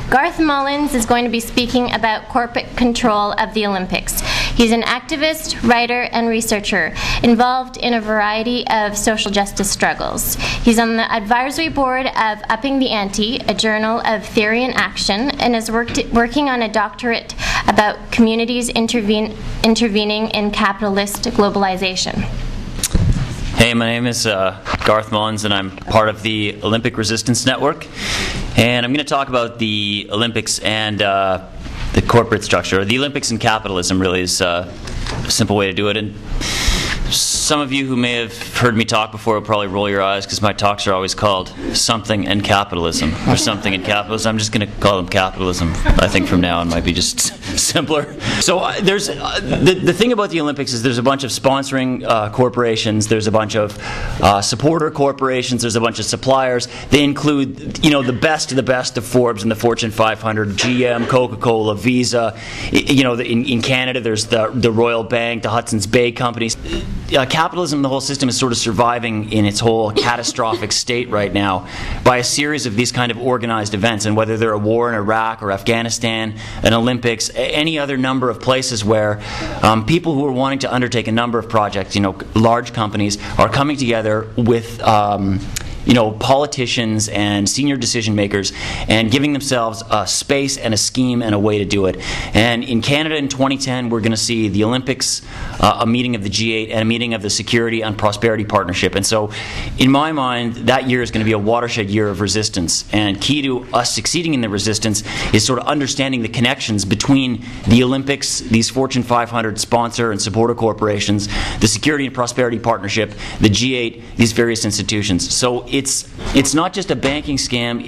Garth Mullins is going to be speaking about corporate control of the Olympics. He's an activist, writer, and researcher involved in a variety of social justice struggles. He's on the advisory board of Upping the Ante, a journal of theory and action, and is working on a doctorate about communities intervening in capitalist globalization. Hey, my name is Garth Mullins, and I'm part of the Olympic Resistance Network. And I'm going to talk about the Olympics and the corporate structure. The Olympics and capitalism really is a simple way to do it. And some of you who may have heard me talk before will probably roll your eyes because my talks are always called Something and Capitalism, or Something and Capitalism. I'm just going to call them capitalism. I think from now on might be just simpler. So there's the thing about the Olympics is there's a bunch of sponsoring corporations, there's a bunch of supporter corporations, there's a bunch of suppliers. They include, the best of the best of Forbes and the Fortune 500, GM, Coca-Cola, Visa. In Canada there's the Royal Bank, the Hudson's Bay companies. Capitalism, the whole system, is sort of surviving in its whole catastrophic state right now by a series of these kind of organized events, and whether they're a war in Iraq or Afghanistan, an Olympics, any other number of places where people who are wanting to undertake a number of projects, large companies, are coming together with politicians and senior decision makers and giving themselves a space and a scheme and a way to do it. And in Canada in 2010, we're going to see the Olympics, a meeting of the G8, and a meeting of the Security and Prosperity Partnership. And so, in my mind, that year is going to be a watershed year of resistance. And key to us succeeding in the resistance is sort of understanding the connections between the Olympics, these Fortune 500 sponsor and supporter corporations, the Security and Prosperity Partnership, the G8, these various institutions. So it's not just a banking scam.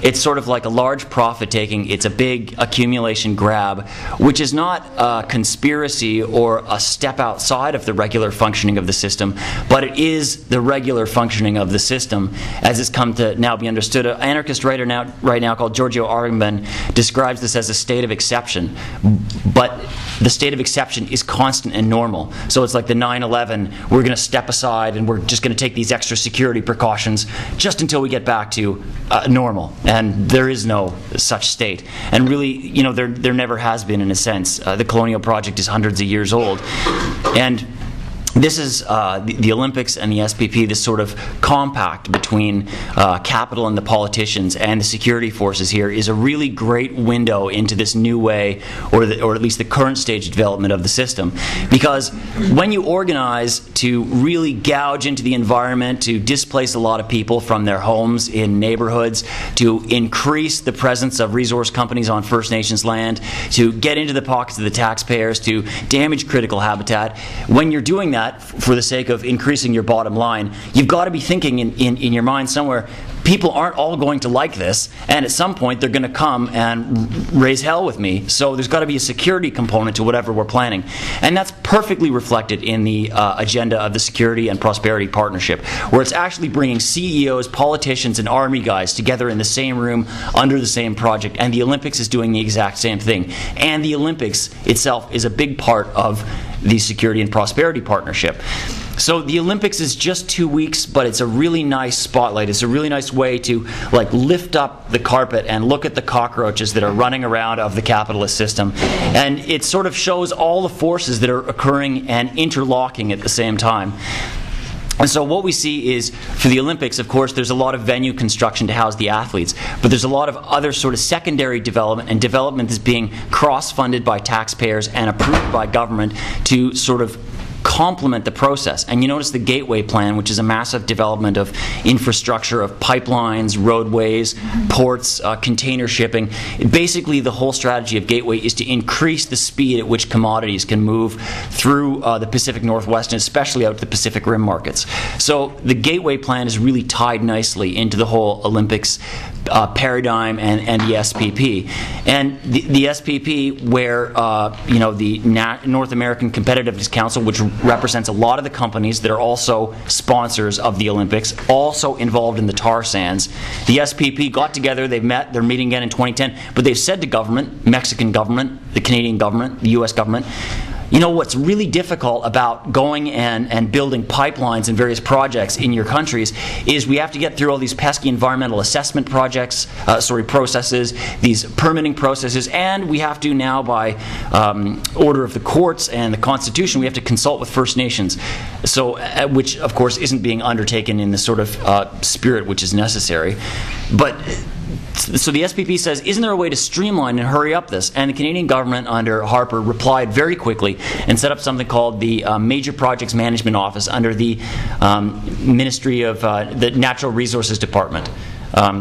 It's sort of like a large profit taking. It's a big accumulation grab, which is not a conspiracy or a step outside of the regular functioning of the system, but it is the regular functioning of the system as it's come to now be understood. An anarchist writer right now called Giorgio Agamben describes this as a state of exception, but the state of exception is constant and normal. So it's like the 9/11, we're going to step aside and we're just going to take these extra security precautions just until we get back to normal. And there is no such state. And really, there never has been in a sense. The colonial project is hundreds of years old. And this is the Olympics and the SPP, this sort of compact between capital and the politicians and the security forces here, is a really great window into this new way, or at least the current stage of development of the system. Because when you organize to really gouge into the environment, to displace a lot of people from their homes in neighborhoods, to increase the presence of resource companies on First Nations land, to get into the pockets of the taxpayers, to damage critical habitat, when you're doing that for the sake of increasing your bottom line, you've got to be thinking in your mind somewhere, people aren't all going to like this, and at some point they're going to come and raise hell with me. So there's got to be a security component to whatever we're planning. And that's perfectly reflected in the agenda of the Security and Prosperity Partnership, where it's actually bringing CEOs, politicians, and army guys together in the same room under the same project. And the Olympics is doing the exact same thing. And the Olympics itself is a big part of the Security and Prosperity Partnership. So the Olympics is just 2 weeks, but it's a really nice spotlight. It's a really nice way to lift up the carpet and look at the cockroaches that are running around of the capitalist system. And it sort of shows all the forces that are occurring and interlocking at the same time. And so what we see is, for the Olympics, of course, there's a lot of venue construction to house the athletes, but there's a lot of other sort of secondary development, and development is being cross-funded by taxpayers and approved by government to sort of complement the process. And you notice the Gateway Plan, which is a massive development of infrastructure, of pipelines, roadways, ports, container shipping. Basically, the whole strategy of Gateway is to increase the speed at which commodities can move through the Pacific Northwest, and especially out to the Pacific Rim markets. So the Gateway Plan is really tied nicely into the whole Olympics paradigm and the SPP. And the SPP, where the North American Competitiveness Council, which represents a lot of the companies that are also sponsors of the Olympics, also involved in the tar sands. The SPP got together, they've met, they're meeting again in 2010, but they've said to government, Mexican government, the Canadian government, the US government, you know, what's really difficult about going and building pipelines and various projects in your countries is we have to get through all these pesky environmental assessment processes, these permitting processes, and we have to now, by order of the courts and the Constitution, we have to consult with First Nations, so which of course isn't being undertaken in the sort of spirit which is necessary. But so the SPP says, isn't there a way to streamline and hurry up this? And the Canadian government under Harper replied very quickly and set up something called the Major Projects Management Office under the Ministry of the Natural Resources Department.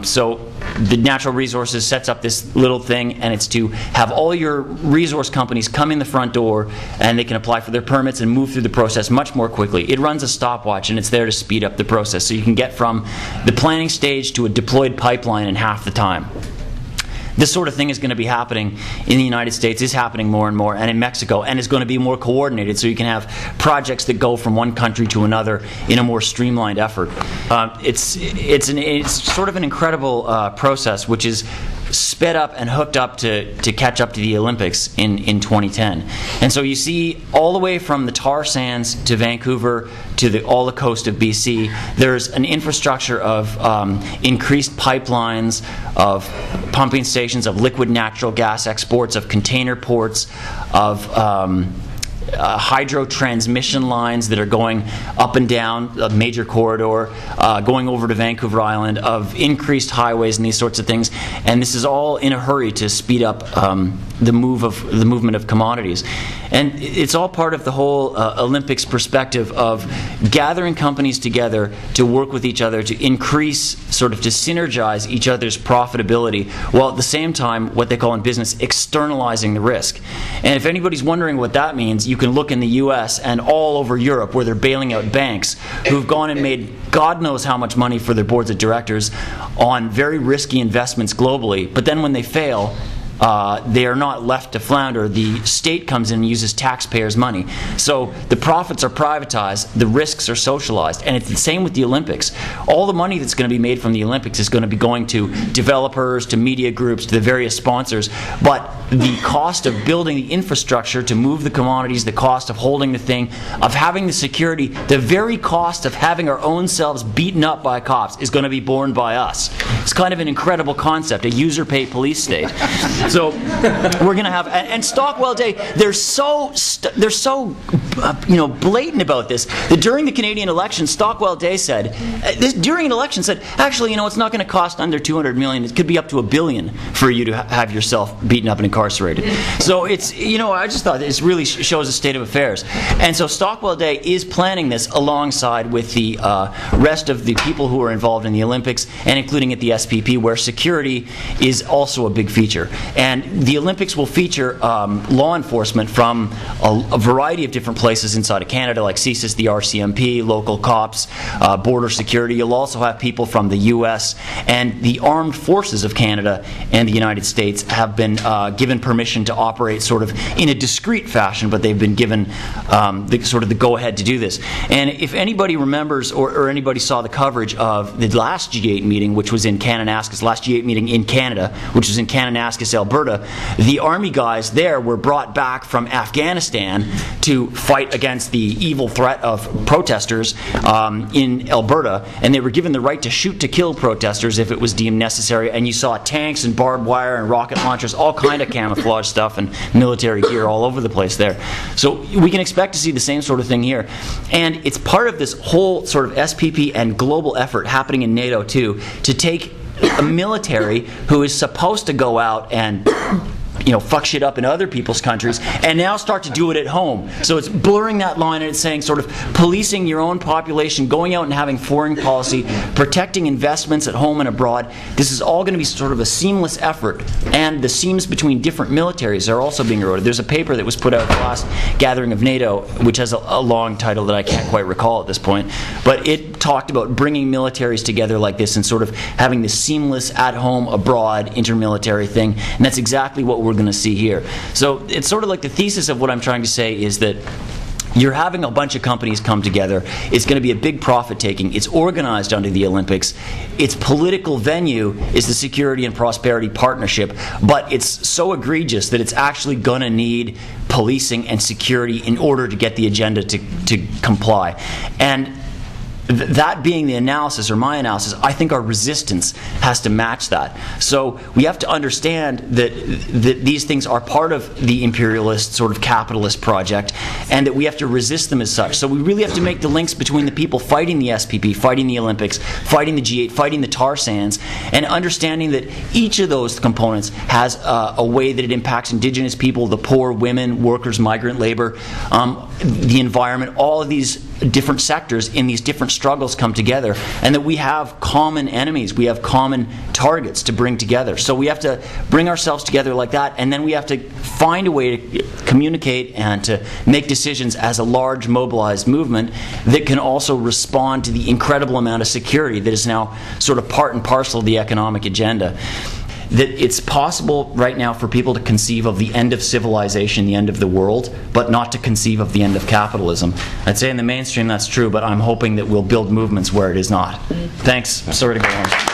So the Natural Resources sets up this little thing, and it's to have all your resource companies come in the front door, and they can apply for their permits and move through the process much more quickly. It runs a stopwatch, and it's there to speed up the process, so you can get from the planning stage to a deployed pipeline in half the time. This sort of thing is going to be happening in the United States, is happening more and more, and in Mexico, and is going to be more coordinated, so you can have projects that go from one country to another in a more streamlined effort. It's sort of an incredible process, which is sped up and hooked up to catch up to the Olympics in 2010. And so you see all the way from the tar sands to Vancouver to all the coast of BC, there's an infrastructure of increased pipelines, of pumping stations, of liquid natural gas exports, of container ports, of hydro transmission lines that are going up and down a major corridor, going over to Vancouver Island, of increased highways and these sorts of things. And this is all in a hurry to speed up the movement of commodities. And it's all part of the whole Olympics perspective of gathering companies together to work with each other to increase, sort of to synergize each other's profitability, while at the same time, what they call in business, externalizing the risk. And if anybody's wondering what that means, you can look in the US and all over Europe, where they're bailing out banks who've gone and made God knows how much money for their boards of directors on very risky investments globally. But then when they fail, they are not left to flounder. The state comes in and uses taxpayers' money. So the profits are privatized, the risks are socialized. And it's the same with the Olympics. All the money that's going to be made from the Olympics is going to be going to developers, to media groups, to the various sponsors. But the cost of building the infrastructure to move the commodities, the cost of holding the thing, of having the security, the very cost of having our own selves beaten up by cops is going to be borne by us. It's kind of an incredible concept, a user-paid police state. So we're going to have, and Stockwell Day, they're so blatant about this that during the Canadian election, Stockwell Day said, during an election said, actually, it's not going to cost under $200 million. It could be up to $1 billion for you to have yourself beaten up and incarcerated. So it's, I just thought this really shows the state of affairs. And so Stockwell Day is planning this alongside with the rest of the people who are involved in the Olympics, and including at the SPP, where security is also a big feature. And the Olympics will feature law enforcement from a variety of different places inside of Canada, like CSIS, the RCMP, local cops, border security. You'll also have people from the U.S. and the armed forces of Canada and the United States have been given permission to operate sort of in a discreet fashion, but they've been given the go-ahead to do this. And if anybody remembers or anybody saw the coverage of the last G8 meeting, which was in Kananaskis, last G8 meeting in Canada, which was in Kananaskis, Alberta, the Army guys there were brought back from Afghanistan to fight against the evil threat of protesters in Alberta, and they were given the right to shoot to kill protesters if it was deemed necessary. And you saw tanks and barbed wire and rocket launchers, all kind of camouflage stuff and military gear all over the place there. So we can expect to see the same sort of thing here. And it's part of this whole sort of SPP and global effort happening in NATO too, to take a military who is supposed to go out and fuck shit up in other people's countries, and now start to do it at home. So it's blurring that line, and it's saying sort of policing your own population, going out and having foreign policy, protecting investments at home and abroad. This is all going to be sort of a seamless effort, and the seams between different militaries are also being eroded. There's a paper that was put out at the last gathering of NATO, which has a long title that I can't quite recall at this point, but it talked about bringing militaries together like this and sort of having this seamless at-home, abroad, intermilitary thing, and that's exactly what we're going to see here. So it's sort of like the thesis of what I'm trying to say is that you're having a bunch of companies come together. It's going to be a big profit-taking. It's organized under the Olympics. Its political venue is the Security and Prosperity Partnership, but it's so egregious that it's actually going to need policing and security in order to get the agenda to comply. And that being the analysis, or my analysis, I think our resistance has to match that. So we have to understand that these things are part of the imperialist sort of capitalist project, and that we have to resist them as such. So we really have to make the links between the people fighting the SPP, fighting the Olympics, fighting the G8, fighting the tar sands, and understanding that each of those components has a way that it impacts Indigenous people, the poor, women, workers, migrant labor, the environment. All of these different sectors in these different struggles come together, and that we have common enemies, we have common targets to bring together. So we have to bring ourselves together like that, and then we have to find a way to communicate and to make decisions as a large mobilized movement that can also respond to the incredible amount of security that is now sort of part and parcel of the economic agenda. That it's possible right now for people to conceive of the end of civilization, the end of the world, but not to conceive of the end of capitalism. I'd say in the mainstream that's true, but I'm hoping that we'll build movements where it is not. Thanks. Sorry to go on.